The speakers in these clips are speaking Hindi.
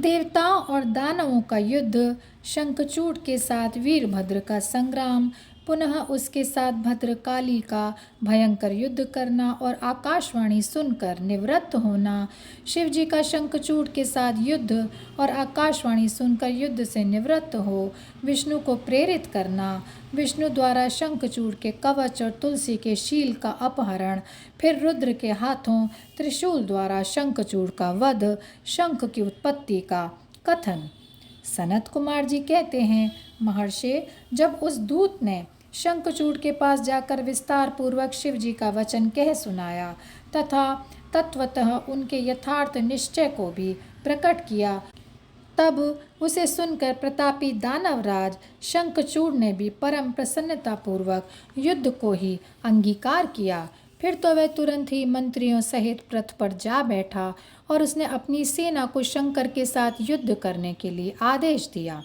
देवताओं और दानवों का युद्ध, शंखचूड़ के साथ वीरभद्र का संग्राम, पुनः उसके साथ भद्रकाली का भयंकर युद्ध करना और आकाशवाणी सुनकर निवृत्त होना, शिवजी का शंखचूड़ के साथ युद्ध और आकाशवाणी सुनकर युद्ध से निवृत्त हो विष्णु को प्रेरित करना, विष्णु द्वारा शंखचूड़ के कवच और तुलसी के शील का अपहरण, फिर रुद्र के हाथों त्रिशूल द्वारा शंखचूड़ का वध, शंख की उत्पत्ति का कथन। सनत कुमार जी कहते हैं, महर्षि, जब उस दूत ने शंखचूड़ के पास जाकर विस्तार पूर्वक शिव जी का वचन कह सुनाया तथा तत्वतः उनके यथार्थ निश्चय को भी प्रकट किया, तब उसे सुनकर प्रतापी दानवराज शंखचूड़ ने भी परम प्रसन्नतापूर्वक युद्ध को ही अंगीकार किया। फिर तो वह तुरंत ही मंत्रियों सहित रथ पर जा बैठा और उसने अपनी सेना को शंकर के साथ युद्ध करने के लिए आदेश दिया।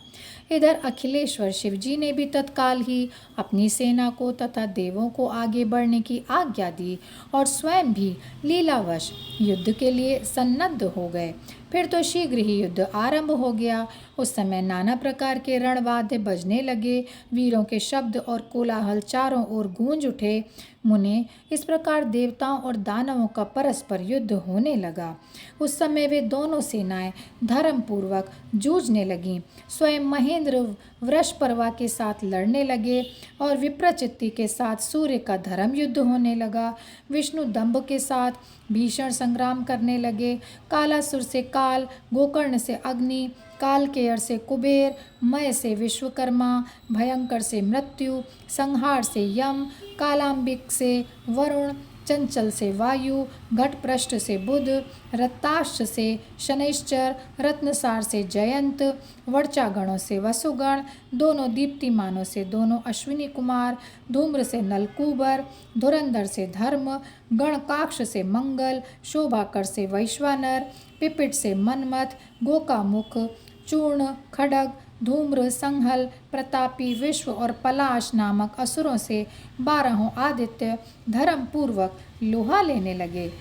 इधर अखिलेश्वर शिवजी ने भी तत्काल ही अपनी सेना को तथा देवों को आगे बढ़ने की आज्ञा दी और स्वयं भी लीलावश युद्ध के लिए सन्नद्ध हो गए। फिर तो शीघ्र ही युद्ध आरंभ हो गया। उस समय नाना प्रकार के रणवाद्य बजने लगे, वीरों के शब्द और कोलाहल चारों ओर गूंज उठे। मुने, इस प्रकार देवताओं और दानवों का परस्पर युद्ध होने लगा। उस समय वे दोनों सेनाएं धर्मपूर्वक जूझने लगीं। स्वयं महेंद्र वृषपर्वा के साथ लड़ने लगे और विप्रचित्ति के साथ सूर्य का धर्म युद्ध होने लगा। विष्णु दंभ के साथ भीषण संग्राम करने लगे। कालासुर से काल, गोकर्ण से अग्नि, कालकेयर से कुबेर, मय से विश्वकर्मा, भयंकर से मृत्यु, संहार से यम, कालांबिक से वरुण, चंचल से वायु, घटपृष्ठ से बुध, रत्ताक्ष से शनैश्चर, रत्नसार से जयंत, वर्चागणों से वसुगण, दोनों दीप्तिमानों से दोनों अश्विनी कुमार, धूम्र से नलकूबर, धुरंधर से धर्म, गणकाक्ष से मंगल, शोभाकर से वैश्वानर, पिपिट से मनमथ, गोकामुख, चूर्ण, खड्ग, धूम्र, संहल, प्रतापी, विश्व और पलाश नामक असुरों से 12 आदित्य धर्मपूर्वक लोहा लेने लगे।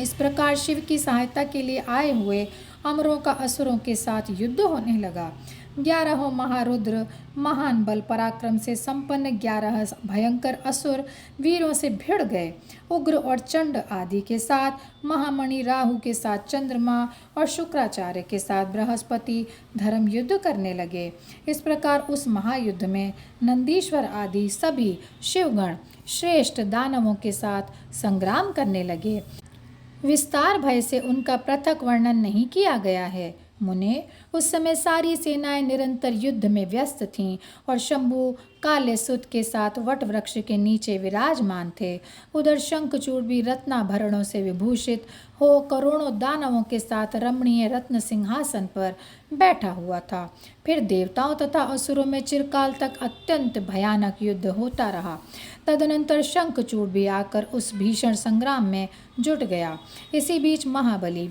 इस प्रकार शिव की सहायता के लिए आए हुए अमरों का असुरों के साथ युद्ध होने लगा। 11 महारुद्र, महान बल पराक्रम से संपन्न 11 भयंकर असुर वीरों से भिड़ गए। उग्र और चंड आदि के साथ, महामणि राहु के साथ चंद्रमा और शुक्राचार्य के साथ बृहस्पति धर्म युद्ध करने लगे। इस प्रकार उस महायुद्ध में नंदीश्वर आदि सभी शिवगण श्रेष्ठ दानवों के साथ संग्राम करने लगे। विस्तार भय से उनका पृथक वर्णन नहीं किया गया है। मुने, उस समय सारी सेनाएं निरंतर युद्ध में व्यस्त थीं और शंभु काले सुत के साथ वट वृक्ष के नीचे विराजमान थे। उधर शंखचूड़ भी रत्नाभरणों से विभूषित हो करोड़ों दानवों के साथ रमणीय रत्न सिंहासन पर बैठा हुआ था। फिर देवताओं तथा असुरों में चिरकाल तक अत्यंत भयानक युद्ध होता रहा। तदनंतर शंखचूड़ भी आकर उस भीषण संग्राम में जुट गया। इसी बीच महाबली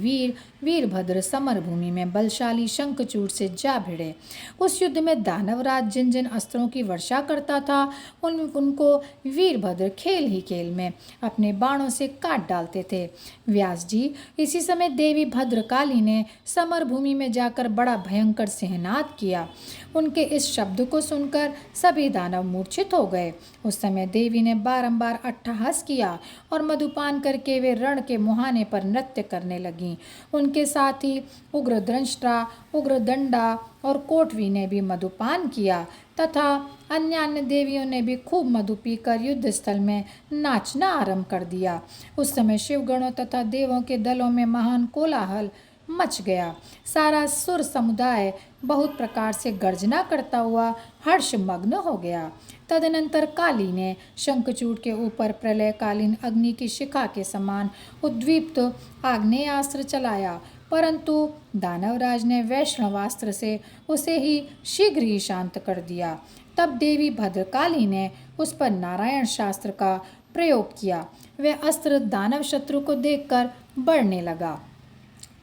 वीरभद्र समरभूमि में बलशाली शंखचूड़ से जा भिड़े। उस युद्ध में दानवराज जिन जिन अस्त्रों की वर्षा करता था उनको वीरभद्र खेल ही खेल में अपने बाणों से काट डालते थे। व्यास जी, इसी समय देवी भद्रकाली ने समरभूमि में जाकर बड़ा भयंकर सिंहनाद किया। उनके इस शब्द को सुनकर सभी दानव मूर्छित हो गए। उस समय देवी ने बारंबार अट्टहास किया और मधुपान करके वे रण के मुहाने पर नृत्य करने लगीं। उनके साथ ही उग्रद्रंष्टा, उग्रदंडा और कोटवी ने भी मधुपान किया तथा अन्य देवियों ने भी खूब मधु पीकर युद्ध स्थल में नाचना आरंभ कर दिया। उस समय शिवगणों तथा देवों के दलों में महान कोलाहल मच गया। सारा सुर समुदाय बहुत प्रकार से गर्जना करता हुआ हर्षमग्न हो गया। तदनंतर काली ने शंखचूड़ के ऊपर प्रलयकालीन अग्नि की शिखा के समान उद्दीप्त आग्नेयास्त्र चलाया, परंतु दानवराज ने वैष्णवास्त्र से उसे ही शीघ्र ही शांत कर दिया। तब देवी भद्रकाली ने उस पर नारायण शास्त्र का प्रयोग किया। वह अस्त्र दानव शत्रु को देखकर बढ़ने लगा।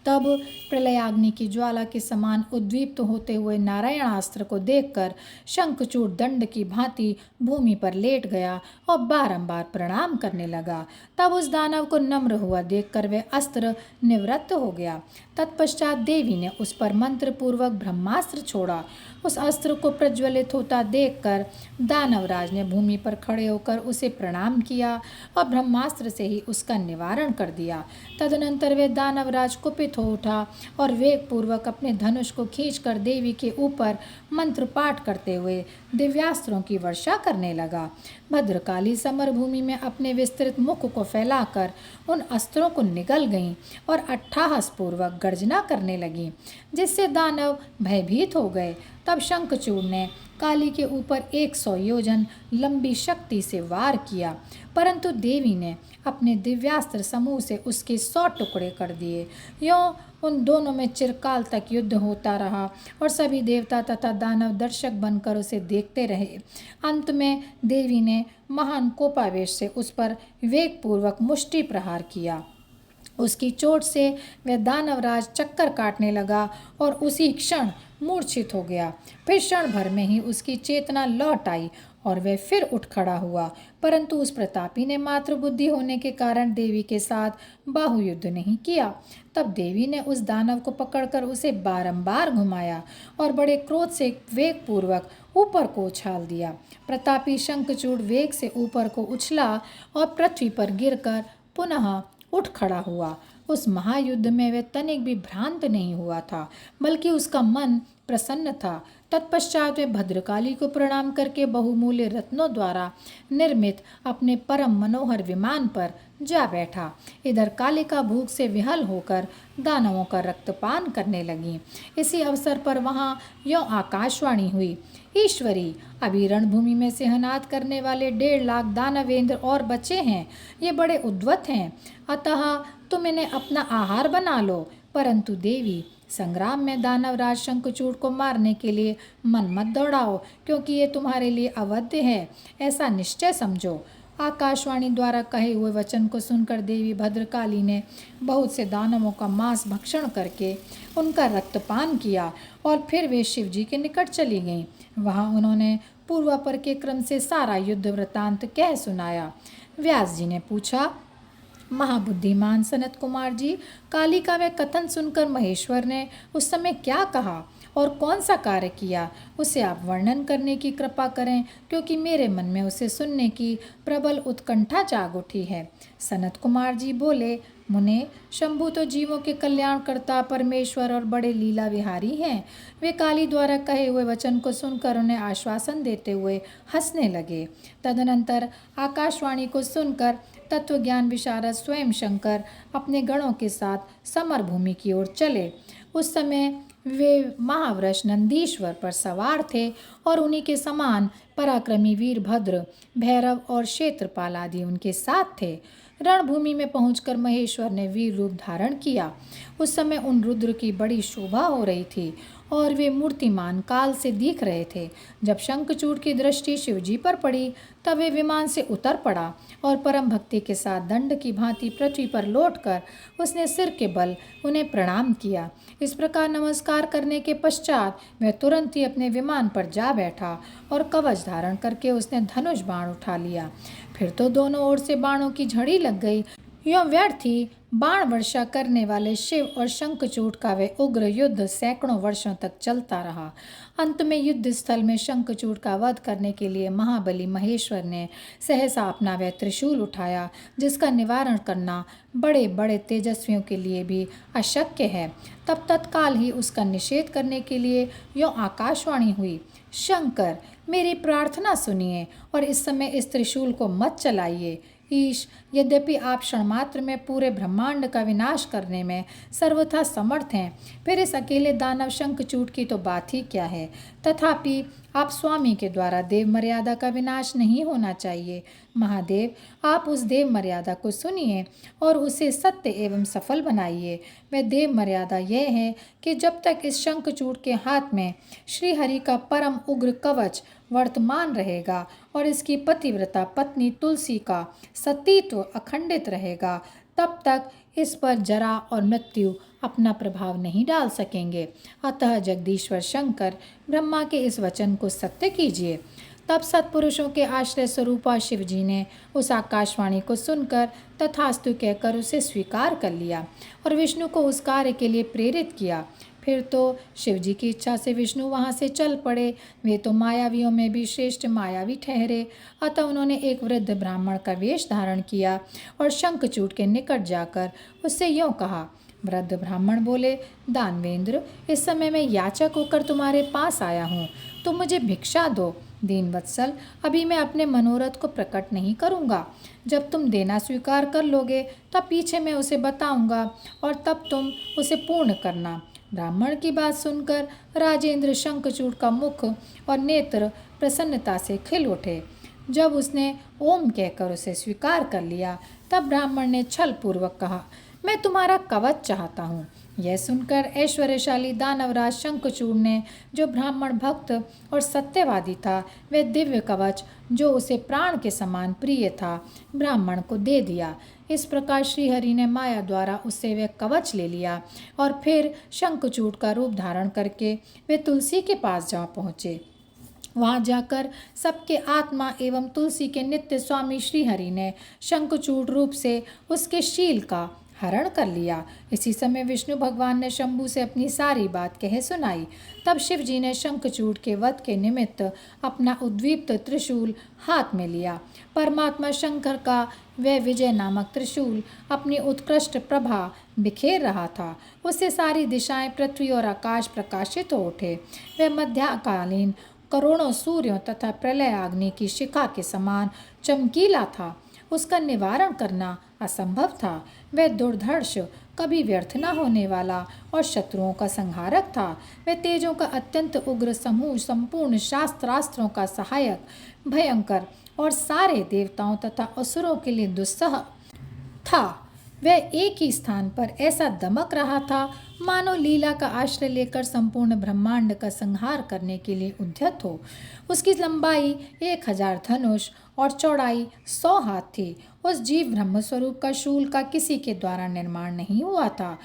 तब प्रलयाग्नि की ज्वाला के समान उद्दीप्त होते हुए नारायणास्त्र को देखकर शंखचूड़ दंड की भांति भूमि पर लेट गया और बारंबार प्रणाम करने लगा। तब उस दानव को नम्र हुआ देखकर वह अस्त्र निवृत्त हो गया। तत्पश्चात देवी ने उस पर मंत्र पूर्वक ब्रह्मास्त्र छोड़ा। उस अस्त्र को प्रज्वलित होता देखकर दानवराज ने भूमि पर खड़े होकर उसे प्रणाम किया और ब्रह्मास्त्र से ही उसका निवारण कर दिया। तदनंतर वे दानवराज कुपित हो उठा और वेग पूर्वक अपने धनुष को खींचकर देवी के ऊपर मंत्र पाठ करते हुए दिव्यास्त्रों की वर्षा करने लगा। भद्रकाली समरभूमि में अपने विस्तृत मुख को फैलाकर उन अस्त्रों को निगल गईं और अट्टहास पूर्वक गर्जना करने लगीं, जिससे दानव भयभीत हो गए। तब शंखचूड़ ने काली के ऊपर 100 योजन लंबी शक्ति से वार किया, परंतु देवी ने अपने दिव्यास्त्र समूह से उसके 100 टुकड़े कर दिए। यों उन दोनों में चिरकाल तक युद्ध होता रहा और सभी देवता तथा दानव दर्शक बनकर उसे देखते रहे। अंत में देवी ने महान कोपावेश से उस पर वेगपूर्वक मुष्टि प्रहार किया। उसकी चोट से वह दानवराज चक्कर काटने लगा और उसी क्षण मूर्छित हो गया। फिर क्षण भर में ही उसकी चेतना लौट आई और वह फिर उठ खड़ा हुआ, परंतु उस प्रतापी ने मात्र बुद्धि होने के कारण देवी के साथ बाहुयुद्ध नहीं किया। तब देवी ने उस दानव को पकड़कर उसे बारंबार घुमाया और बड़े क्रोध से वेगपूर्वक ऊपर को उछाल दिया। प्रतापी शंखचूड़ वेग से ऊपर को उछला और पृथ्वी पर गिरकर पुनः उठ खड़ा हुआ। उस महायुद्ध में वह तनिक भी भ्रांत नहीं हुआ था, बल्कि उसका मन प्रसन्न था। तत्पश्चात वह भद्रकाली को प्रणाम करके बहुमूल्य रत्नों द्वारा निर्मित अपने परम मनोहर विमान पर जा बैठा। इधर कालिका भूख से विहल होकर दानवों का रक्तपान करने लगी। इसी अवसर पर वहाँ यों आकाशवाणी हुई, ईश्वरी, अभी रणभूमि में सिंहनाद करने वाले 1.5 लाख दानवेंद्र और बचे हैं। ये बड़े उद्वत हैं, अतः तुम इन्हें अपना आहार बना लो। परंतु देवी, संग्राम में दानवराज शंखचूड़ को मारने के लिए मन मत दौड़ाओ, क्योंकि ये तुम्हारे लिए अवध्य है, ऐसा निश्चय समझो। आकाशवाणी द्वारा कहे हुए वचन को सुनकर देवी भद्रकाली ने बहुत से दानवों का मांस भक्षण करके उनका रक्तपान किया और फिर वे शिव जी के निकट चली गईं। वहाँ उन्होंने पूर्वापर के क्रम से सारा युद्ध वृतांत कह सुनाया। व्यास जी ने पूछा, महाबुद्धिमान सनत कुमार जी, काली का वह कथन सुनकर महेश्वर ने उस समय क्या कहा और कौन सा कार्य किया, उसे आप वर्णन करने की कृपा करें, क्योंकि मेरे मन में उसे सुनने की प्रबल उत्कंठा जाग उठी है। सनत कुमार जी बोले, मुने, शंभु तो जीवों के कल्याणकर्ता परमेश्वर और बड़े लीला विहारी हैं। वे काली द्वारा कहे हुए वचन को सुनकर उन्हें आश्वासन देते हुए हंसने लगे। तदनंतर आकाशवाणी को सुनकर तत्वज्ञान विशारद स्वयं शंकर अपने गणों के साथ समरभूमि की ओर चले। उस समय वे महावृष नंदीश्वर पर सवार थे और उन्हीं के समान पराक्रमी वीरभद्र, भैरव और क्षेत्रपाल आदि उनके साथ थे। रणभूमि में पहुंचकर महेश्वर ने वीर रूप धारण किया। उस समय उन रुद्र की बड़ी शोभा हो रही थी और वे मूर्तिमान काल से दिख रहे थे। जब शंखचूड़ की दृष्टि शिवजी पर पड़ी, तब वे विमान से उतर पड़ा और परम भक्ति के साथ दंड की भांति पृथ्वी पर लौटकर उसने सिर के बल उन्हें प्रणाम किया। इस प्रकार नमस्कार करने के पश्चात वह तुरंत ही अपने विमान पर जा बैठा और कवच धारण करके उसने धनुष बाण उठा लिया। फिर तो दोनों ओर से बाणों की झड़ी लग गई। यों व्यर्थी बाण वर्षा करने वाले शिव और शंखचूड़ का वह उग्र युद्ध सैकड़ों वर्षों तक चलता रहा। अंत में युद्ध स्थल में शंखचूड़ का वध करने के लिए महाबली महेश्वर ने सहसा अपना वह त्रिशूल उठाया, जिसका निवारण करना बड़े बड़े तेजस्वियों के लिए भी अशक्य है। तब तत्काल ही उसका निषेध करने के लिए यों आकाशवाणी हुई, शंकर, मेरी प्रार्थना सुनिए और इस समय इस त्रिशूल को मत चलाइए। ईश, यद्यपि आप क्षणमात्र में पूरे ब्रह्मांड का विनाश करने में सर्वथा समर्थ हैं, फिर इस अकेले दानव शंखचूड़ की तो बात ही क्या है। तथापि आप स्वामी के द्वारा देव मर्यादा का विनाश नहीं होना चाहिए। महादेव, आप उस देव मर्यादा को सुनिए और उसे सत्य एवं सफल बनाइए। वह देव मर्यादा यह है कि जब तक इस शंखचूड़ के हाथ में श्रीहरि का परम उग्र कवच वर्तमान रहेगा और इसकी पतिव्रता पत्नी तुलसी का सतीत्व अखंडित रहेगा, तब तक इस पर जरा और मृत्यु अपना प्रभाव नहीं डाल सकेंगे। अतः जगदीश्वर शंकर ब्रह्मा के इस वचन को सत्य कीजिए। तब सत्पुरुषों के आश्रय स्वरूपा शिव जी ने उस आकाशवाणी को सुनकर तथास्तु कहकर उसे स्वीकार कर लिया और विष्णु को उस कार्य के लिए प्रेरित किया। फिर तो शिव जी की इच्छा से विष्णु वहाँ से चल पड़े। वे तो मायावियों में भी श्रेष्ठ मायावी ठहरे। अतः उन्होंने एक वृद्ध ब्राह्मण का वेश धारण किया और शंखचूड़ के निकट जाकर उससे यूँ कहा। वृद्ध ब्राह्मण बोले, दानवेंद्र, इस समय मैं याचक होकर तुम्हारे पास आया हूँ, तुम मुझे भिक्षा दो। दीनवत्सल, अभी मैं अपने मनोरथ को प्रकट नहीं करूँगा। जब तुम देना स्वीकार कर लोगे तब पीछे मैं उसे बताऊँगा और तब तुम उसे पूर्ण करना। ब्राह्मण की बात सुनकर राजेंद्र शंखचूड़ का मुख और नेत्र प्रसन्नता से खिल उठे। जब उसने ओम कहकर उसे स्वीकार कर लिया तब ब्राह्मण ने छल पूर्वक कहा, मैं तुम्हारा कवच चाहता हूँ। यह सुनकर ऐश्वर्यशाली दानवराज शंखचूड़ ने, जो ब्राह्मण भक्त और सत्यवादी था, वह दिव्य कवच जो उसे प्राण के समान प्रिय था, ब्राह्मण को दे दिया। इस प्रकार श्रीहरि ने माया द्वारा उससे वह कवच ले लिया और फिर शंखचूड़ का रूप धारण करके वे तुलसी के पास जा पहुँचे। वहाँ जाकर सबके आत्मा एवं तुलसी के नित्य स्वामी श्रीहरि ने शंखचूड़ रूप से उसके शील का हरण कर लिया। इसी समय विष्णु भगवान ने शंभु से अपनी सारी बात कह सुनाई। तब शिव जी ने शंखचूड़ के वध के निमित्त अपना उद्दीप्त त्रिशूल हाथ में लिया। परमात्मा शंकर का वह विजय नामक त्रिशूल अपनी उत्कृष्ट प्रभा बिखेर रहा था। उससे सारी दिशाएं, पृथ्वी और आकाश प्रकाशित हो उठे। वह मध्यकालीन करोड़ों सूर्यों तथा प्रलय अग्नि की शिखा के समान चमकीला था। उसका निवारण करना असंभव था। वह दुर्धर्ष, कभी व्यर्थ न होने वाला और शत्रुओं का संहारक था। वह तेजों का अत्यंत उग्र समूह, संपूर्ण शास्त्रास्त्रों का सहायक, भयंकर और सारे देवताओं तथा असुरों के लिए दुस्सह था। वह एक ही स्थान पर ऐसा दमक रहा था मानो लीला का आश्रय लेकर संपूर्ण ब्रह्मांड का संहार करने के लिए उद्यत हो। उसकी लंबाई 1000 धनुष और चौड़ाई 100 हाथ थी। उस जीव ब्रह्म स्वरूप का शूल का किसी के द्वारा निर्माण नहीं हुआ था।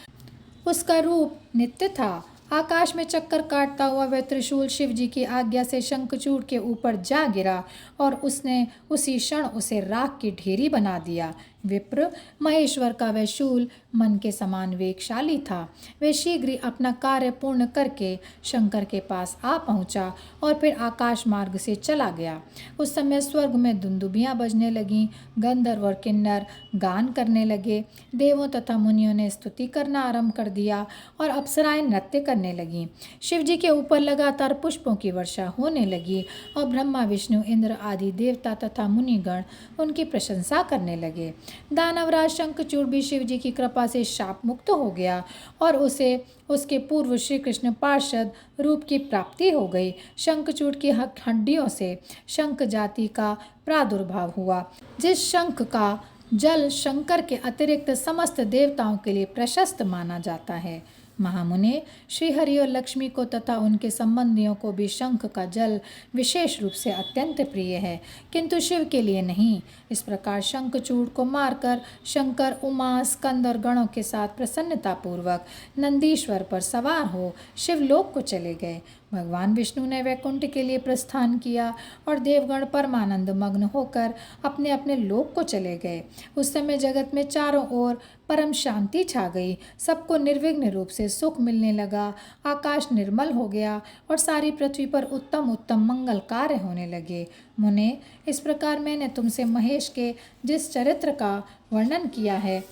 उसका रूप नित्य था। आकाश में चक्कर काटता हुआ वह त्रिशूल शिव जी की आज्ञा से शंखचूड़ के ऊपर जा गिरा और उसने उसी क्षण उसे राख की ढेरी बना दिया। विप्र, महेश्वर का वह शूल मन के समान वेगशाली था। वह शीघ्र ही अपना कार्य पूर्ण करके शंकर के पास आ पहुंचा और फिर आकाश मार्ग से चला गया। उस समय स्वर्ग में दुंदुभियाँ बजने लगीं, गंधर्व और किन्नर गान करने लगे, देवों तथा मुनियों ने स्तुति करना आरंभ कर दिया और अप्सराएं नृत्य करने लगीं। शिव जी के ऊपर लगातार पुष्पों की वर्षा होने लगी और ब्रह्मा, विष्णु, इंद्र आदि देवता तथा मुनिगण उनकी प्रशंसा करने लगे। दानवराज शंखचूड़ भी शिव जी की कृपा से शाप मुक्त हो गया और उसे उसके पूर्व श्री कृष्ण पार्षद रूप की प्राप्ति हो गई। शंखचूड़ की हड्डियों से शंख जाति का प्रादुर्भाव हुआ। जिस शंख का जल शंकर के अतिरिक्त समस्त देवताओं के लिए प्रशस्त माना जाता है। महामुने, श्रीहरि और लक्ष्मी को तथा उनके संबंधियों को भी शंख का जल विशेष रूप से अत्यंत प्रिय है, किंतु शिव के लिए नहीं। इस प्रकार शंखचूड़ को मारकर शंकर उमा, स्कंद और गणों के साथ प्रसन्नतापूर्वक नंदीश्वर पर सवार हो शिवलोक को चले गए। भगवान विष्णु ने वैकुंठ के लिए प्रस्थान किया और देवगण परमानंद मग्न होकर अपने अपने लोक को चले गए। उस समय जगत में चारों ओर परम शांति छा गई। सबको निर्विघ्न रूप से सुख मिलने लगा। आकाश निर्मल हो गया और सारी पृथ्वी पर उत्तम उत्तम मंगल कार्य होने लगे। मुने, इस प्रकार मैंने तुमसे महेश के जिस चरित्र का वर्णन किया है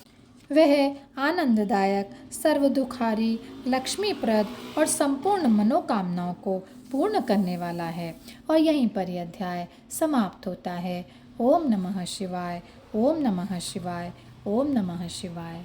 वह आनंददायक, सर्वदुखारी, लक्ष्मीप्रद और संपूर्ण मनोकामनाओं को पूर्ण करने वाला है। और यहीं पर यह अध्याय समाप्त होता है। ओम नमः शिवाय, ओम नमः शिवाय, ओम नमः शिवाय।